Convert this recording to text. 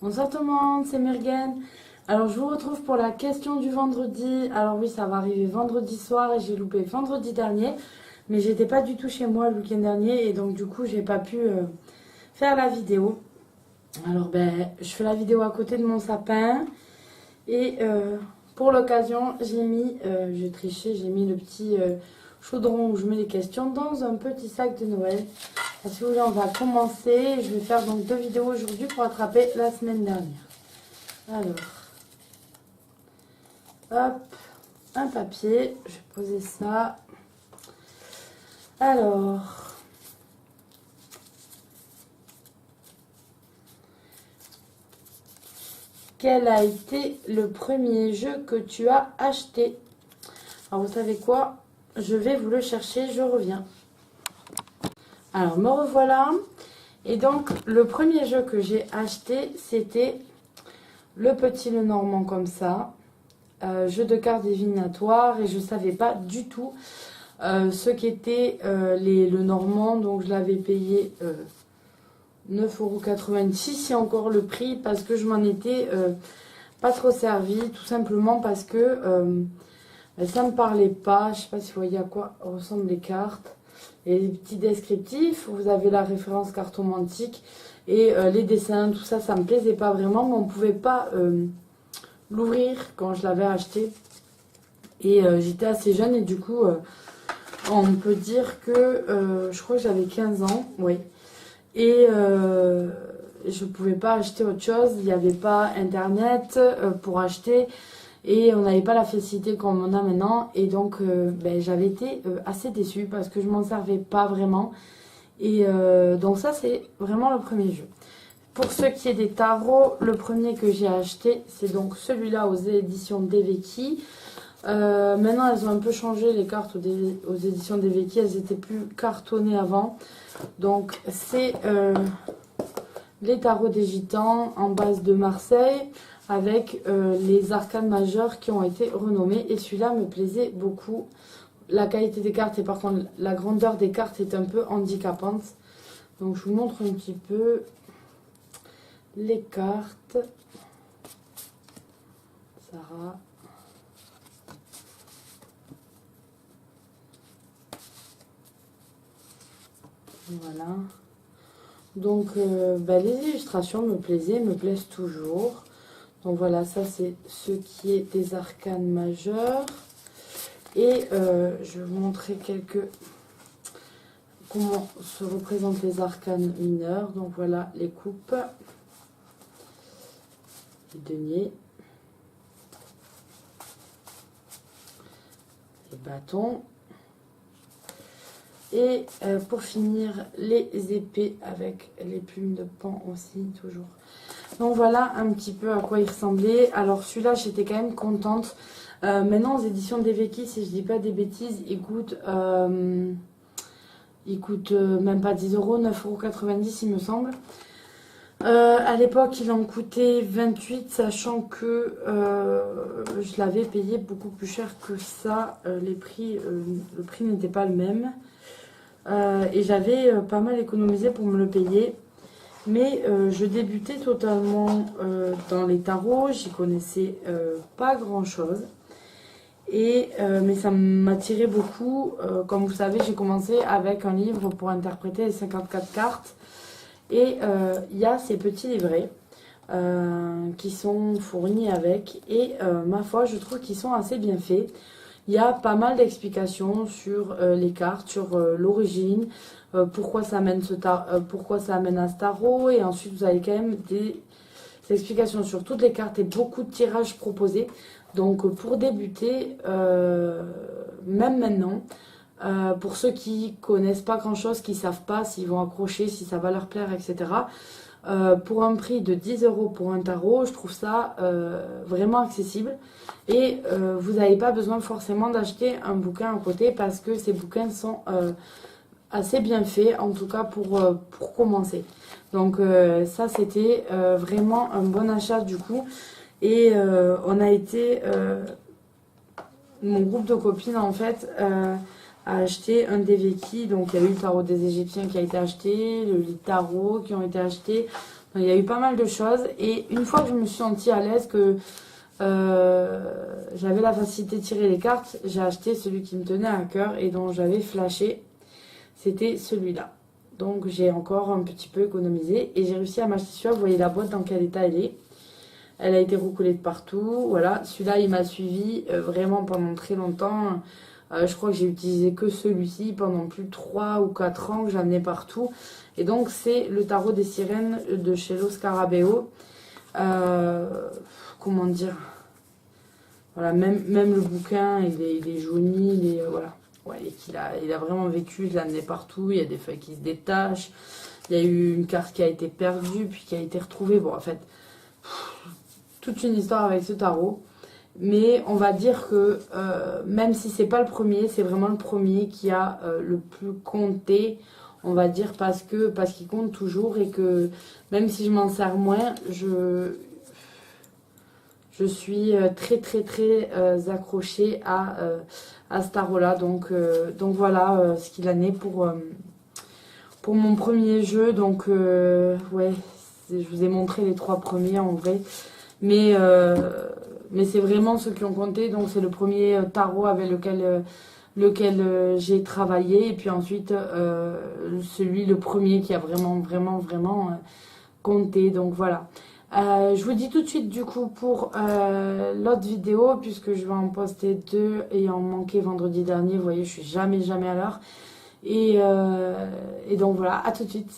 Bonsoir tout le monde, c'est Mergen. Alors je vous retrouve pour la question du vendredi. Alors oui, ça va arriver vendredi soir et j'ai loupé vendredi dernier. Mais j'étais pas du tout chez moi le week-end dernier et donc du coup j'ai pas pu faire la vidéo. Alors je fais la vidéo à côté de mon sapin. Et pour l'occasion j'ai triché, j'ai mis le petit chaudron où je mets les questions dans un petit sac de Noël. Si vous voulez, on va commencer. Je vais faire donc 2 vidéos aujourd'hui pour attraper la semaine dernière. Alors, hop, un papier. Je vais poser ça. Alors, quel a été le premier jeu que tu as acheté? Alors, vous savez quoi? Je vais vous le chercher, je reviens. Alors, me revoilà. Et donc, le premier jeu que j'ai acheté, c'était le Petit Lenormand comme ça. Jeu de cartes divinatoire. Et je ne savais pas du tout ce qu'était le Normand. Donc, je l'avais payé 9,86 €. C'est encore le prix parce que je m'en étais pas trop servi. Tout simplement parce que ça ne me parlait pas. Je ne sais pas si vous voyez à quoi ressemblent les cartes. Et les petits descriptifs, vous avez la référence cartomantique et les dessins, tout ça, ça me plaisait pas vraiment, mais on ne pouvait pas l'ouvrir quand je l'avais acheté. Et j'étais assez jeune et du coup, on peut dire que je crois que j'avais 15 ans, oui. Et je ne pouvais pas acheter autre chose, il n'y avait pas internet pour acheter. Et on n'avait pas la facilité comme on a maintenant. Et donc, j'avais été assez déçue parce que je m'en servais pas vraiment. Et donc ça, c'est vraiment le premier jeu. Pour ce qui est des tarots, le premier que j'ai acheté, c'est donc celui-là aux éditions Deveki. Maintenant, elles ont un peu changé les cartes aux éditions Deveki. Elles étaient plus cartonnées avant. Donc, c'est les tarots des gitans en base de Marseille, avec les arcanes majeures qui ont été renommés. Et celui-là me plaisait beaucoup. La qualité des cartes et par contre la grandeur des cartes est un peu handicapante. Donc je vous montre un petit peu les cartes. Sarah. Voilà. Donc les illustrations me plaisaient, me plaisent toujours. Donc voilà, ça c'est ce qui est des arcanes majeures. Et je vais vous montrer comment se représentent les arcanes mineurs. Donc voilà les coupes, les deniers, les bâtons. Et pour finir, les épées avec les plumes de pan aussi, toujours. Donc voilà un petit peu à quoi il ressemblait. Alors celui-là, j'étais quand même contente. Maintenant, aux éditions Deveki, si je dis pas des bêtises, il coûte même pas 10 €, 9,90 € il me semble. À l'époque, il en coûtait 28, sachant que je l'avais payé beaucoup plus cher que ça. Le prix n'était pas le même. Et j'avais pas mal économisé pour me le payer. Mais je débutais totalement dans les tarots, j'y connaissais pas grand chose. Mais ça m'attirait beaucoup. Comme vous savez, j'ai commencé avec un livre pour interpréter les 54 cartes. Et il y a ces petits livrets qui sont fournis avec. Et ma foi, je trouve qu'ils sont assez bien faits. Il y a pas mal d'explications sur les cartes, sur l'origine, pourquoi ça amène à ce tarot. Et ensuite, vous avez quand même des explications sur toutes les cartes et beaucoup de tirages proposés. Donc pour débuter, même maintenant, pour ceux qui connaissent pas grand chose, qui savent pas s'ils vont accrocher, si ça va leur plaire, etc. Pour un prix de 10 € pour un tarot, je trouve ça vraiment accessible. Et vous n'avez pas besoin forcément d'acheter un bouquin à côté parce que ces bouquins sont assez bien faits, en tout cas pour commencer. Donc ça, c'était vraiment un bon achat du coup. Et on a été, mon groupe de copines en fait, a acheté un Deveki. Donc il y a eu le tarot des Égyptiens qui a été acheté, le lit tarot qui ont été achetés. Il y a eu pas mal de choses. Et une fois que je me suis sentie à l'aise, que j'avais la facilité de tirer les cartes, j'ai acheté celui qui me tenait à cœur et dont j'avais flashé. C'était celui-là. Donc j'ai encore un petit peu économisé et j'ai réussi à m'acheter celui-là. Vous voyez la boîte dans quel état elle est. Elle a été recollée de partout. Voilà, celui-là il m'a suivi vraiment pendant très longtemps. Je crois que j'ai utilisé que celui-ci pendant plus de 3 ou 4 ans que j'amenais partout. Et donc c'est le tarot des sirènes de chez Lo Scarabeo. Comment dire? Voilà, même le bouquin il est jauni, voilà. Ouais, et il a vraiment vécu, je l'ai amené partout, il y a des feuilles qui se détachent, il y a eu une carte qui a été perdue, puis qui a été retrouvée. Bon, en fait, toute une histoire avec ce tarot. Mais on va dire que même si c'est pas le premier, c'est vraiment le premier qui a le plus compté, on va dire, parce qu'il compte toujours et que même si je m'en sers moins, je suis très très très accrochée à ce tarot-là. Donc voilà ce qu'il en est pour mon premier jeu. Donc ouais, je vous ai montré les 3 premiers en vrai. Mais c'est vraiment ceux qui ont compté. Donc c'est le premier tarot avec lequel j'ai travaillé. Et puis ensuite le premier qui a vraiment compté. Donc voilà. Je vous dis tout de suite du coup pour l'autre vidéo, puisque je vais en poster 2 ayant manqué vendredi dernier. Vous voyez, je suis jamais à l'heure. Et donc voilà, à tout de suite.